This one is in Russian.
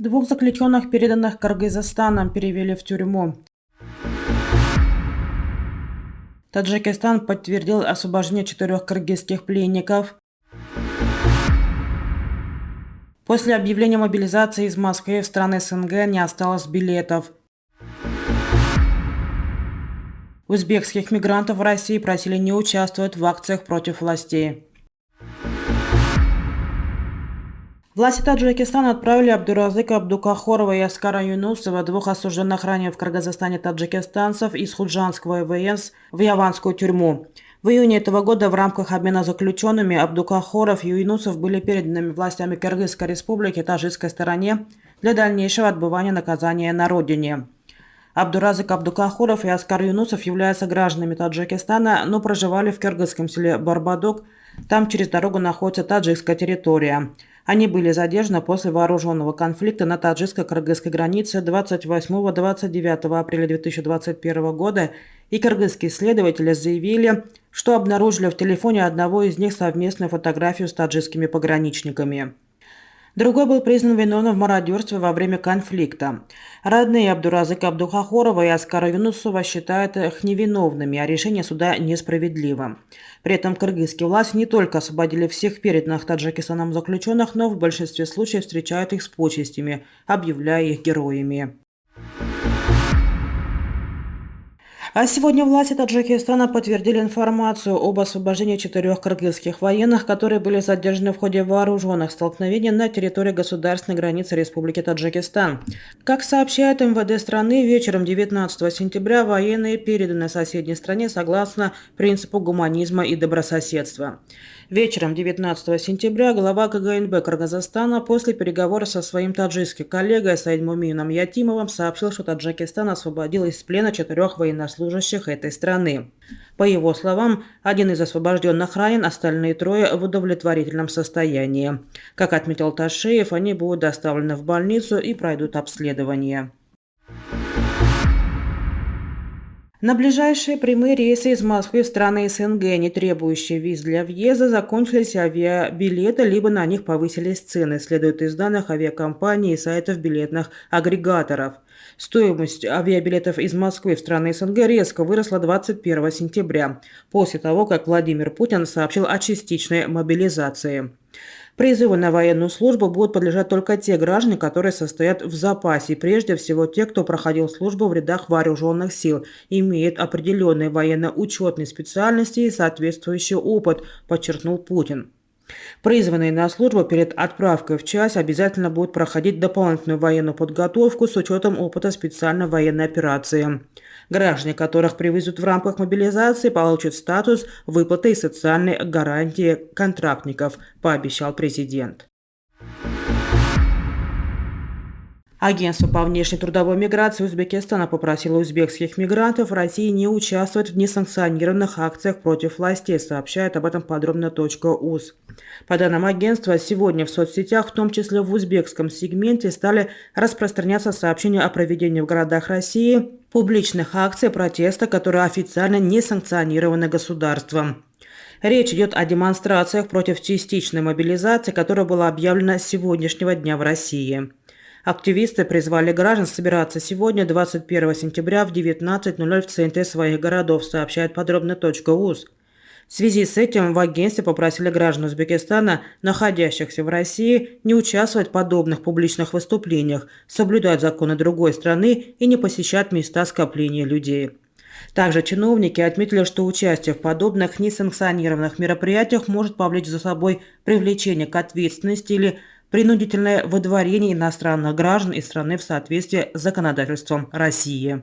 Двух заключенных, переданных Кыргызстаном, перевели в тюрьму. Таджикистан подтвердил освобождение 4 кыргызских пленников. После объявления мобилизации из Москвы в страны СНГ не осталось билетов. Узбекских мигрантов в России просили не участвовать в акциях против властей. Власти Таджикистана отправили Абдуразыка Абдукахорова и Аскара Юнусова, двух осужденных ранее в Кыргызстане таджикистанцев из Худжанского ВНС, в Яванскую тюрьму. В июне этого года в рамках обмена заключенными Абдукахоров и Юнусов были переданы властями Кыргызской республики таджикской стороне для дальнейшего отбывания наказания на родине. Абдуразык Абдукахоров и Аскар Юнусов являются гражданами Таджикистана, но проживали в кыргызском селе Барбадок. Там через дорогу находится таджикская территория. Они были задержаны после вооруженного конфликта на таджикско-кыргызской границе 28-29 апреля 2021 года, и кыргызские следователи заявили, что обнаружили в телефоне одного из них совместную фотографию с таджикскими пограничниками. Другой был признан виновным в мародерстве во время конфликта. Родные Абдуразыка Абдукахорова и Аскара Юнусова считают их невиновными, а решение суда несправедливо. При этом кыргызские власти не только освободили всех переданных Таджикистаном заключенных, но в большинстве случаев встречают их с почестями, объявляя их героями. А сегодня власти Таджикистана подтвердили информацию об освобождении 4 кыргызских военных, которые были задержаны в ходе вооруженных столкновений на территории государственной границы Республики Таджикистан. Как сообщает МВД страны, вечером 19 сентября военные переданы соседней стране согласно принципу гуманизма и добрососедства. Вечером 19 сентября глава КГНБ Кыргызстана после переговоров со своим таджикским коллегой Саидмумином Ятимовым сообщил, что Таджикистан освободил из плена 4 военнослужащих этой страны. По его словам, один из освобожденных ранен, остальные 3 в удовлетворительном состоянии. Как отметил Ташеев, они будут доставлены в больницу и пройдут обследование. На ближайшие прямые рейсы из Москвы в страны СНГ, не требующие виз для въезда, закончились авиабилеты, либо на них повысились цены, следует из данных авиакомпаний и сайтов билетных агрегаторов. Стоимость авиабилетов из Москвы в страны СНГ резко выросла 21 сентября, после того, как Владимир Путин сообщил о частичной мобилизации. Призыву на военную службу будут подлежать только те граждане, которые состоят в запасе, прежде всего те, кто проходил службу в рядах вооруженных сил, имеет определенные военно-учетные специальности и соответствующий опыт, подчеркнул Путин. Призванные на службу перед отправкой в часть обязательно будут проходить дополнительную военную подготовку с учетом опыта специальной военной операции. Граждане, которых привезут в рамках мобилизации, получат статус выплаты и социальной гарантии контрактников, пообещал президент. Агентство по внешней трудовой миграции Узбекистана попросило узбекских мигрантов в России не участвовать в несанкционированных акциях против властей, сообщает об этом подробно .уз. По данным агентства, сегодня в соцсетях, в том числе в узбекском сегменте, стали распространяться сообщения о проведении в городах России публичных акций протеста, которые официально не санкционированы государством. Речь идет о демонстрациях против частичной мобилизации, которая была объявлена с сегодняшнего дня в России. Активисты призвали граждан собираться сегодня, 21 сентября, в 19:00 в центре своих городов, сообщает подробно .уз. В связи с этим в агентстве попросили граждан Узбекистана, находящихся в России, не участвовать в подобных публичных выступлениях, соблюдать законы другой страны и не посещать места скопления людей. Также чиновники отметили, что участие в подобных несанкционированных мероприятиях может повлечь за собой привлечение к ответственности или принудительное выдворение иностранных граждан из страны в соответствии с законодательством России.